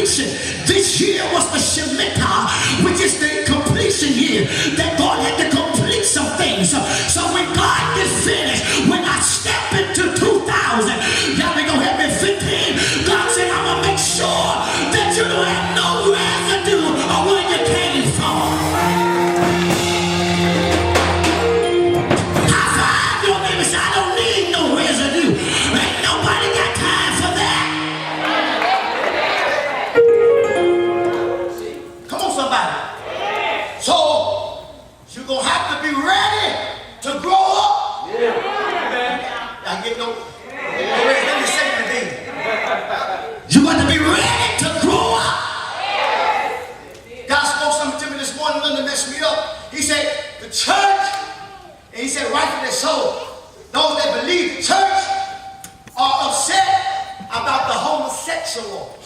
completion. This year was the Shemitah, which is the completion year, that God had to complete some things. So when God gets finished, when I step into 2000, y'all be gonna help me 15, God said, I'm gonna make sure that you don't have no residue of where you came from. High five your neighbor, say, I don't need no residue. Ain't nobody got time for that. Come on, somebody. So you're gonna have to be ready to grow up. I get no. Let me say anything. You got to be ready to grow up. God spoke something to me this morning, nothing to mess me up. He said, the church, and he said, rightfully so, those that believe the church are upset about the homosexual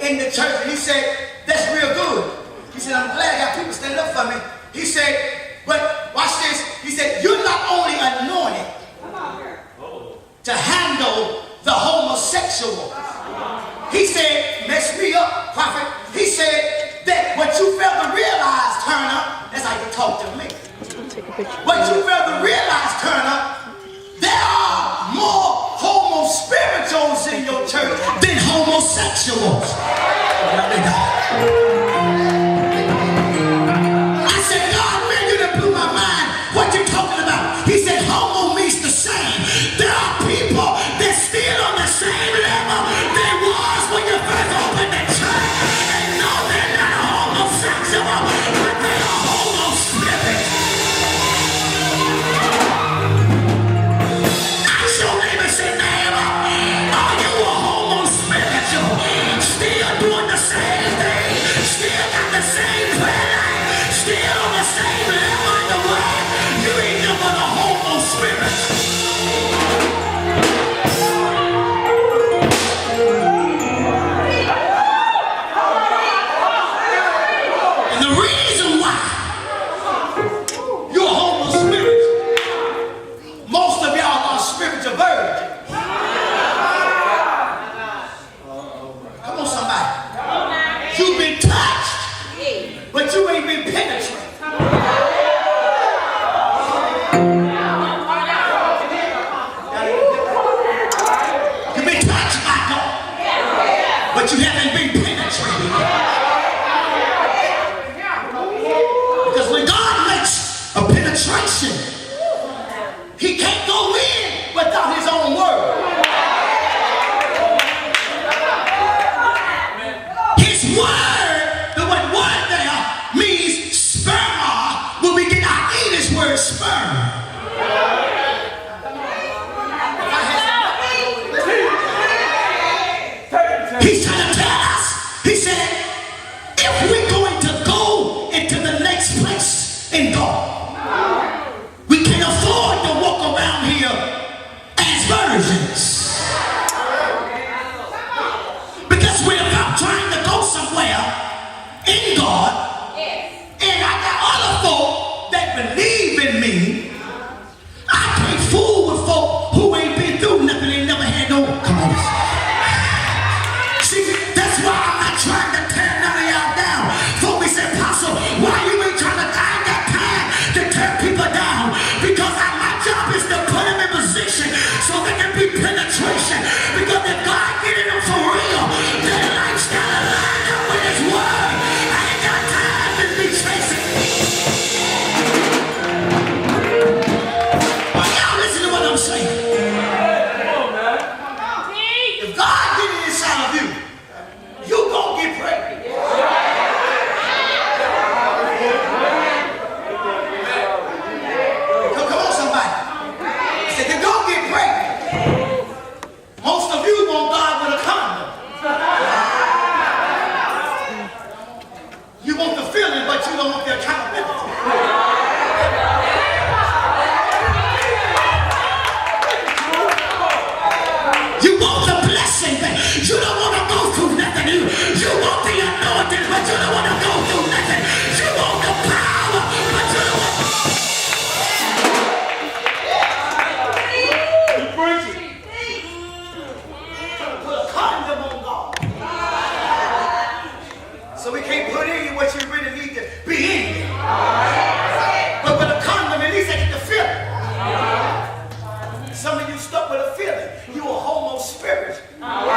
in the church. And he said, that's real good. He said, I'm glad I got people standing up for me. He said, but watch this. He said, you're not only anointed to handle the homosexual. He said, mess me up, prophet. He said that what you fail to realize, Turner, that's how you talk to me. What you fail to realize, Turner, there are more homospirituals in your church than homosexuals. I said, God, man, you done blew my mind. What you talking about? He said, homo means the same. There are people that still on the same level they was when you first opened the church. And no, they're not homosexual, but they are homo spirit. Ask your neighbor, say, neighbor, are you a homo spiritual? Still doing the same thing, still got the same prayer life, still on the same level in the world. You ain't never the homo spirit. And the reason why you're a homo spirit, most of y'all are spiritual virgins. Come on, somebody. You've been touched, but you ain't been penetrated. You've been touched by God, but you haven't been penetrated. Because when God makes a penetration, he can't go in without his own word. His word, the word there means sperma. When we get our English word sperm. He's trying to tell us, he said, if we're going to go into the next place in God, we can't afford to walk around here as virgins. Because we're about trying to go somewhere in God, and I got other folk that believe in me. I can't fool with folk who ain't been through nothing, they never had no, come on. See, that's why I'm not trying to tear none of y'all down. Folk, we say, Apostle, why you ain't trying to, I ain't got time to tear people down. Because my job is to put them in position so there can be penetration. Because if God getting them for real, their lifestyle line up with his word. I ain't got time to be chasing. But y'all listen to what I'm saying. If God get inside of you, you gonna get pregnant. Come on, somebody. I said, you gonna get pregnant. Most of you want God with a condom. You want the feeling, but you don't want the accountability. You want the blessing, Homospiritual.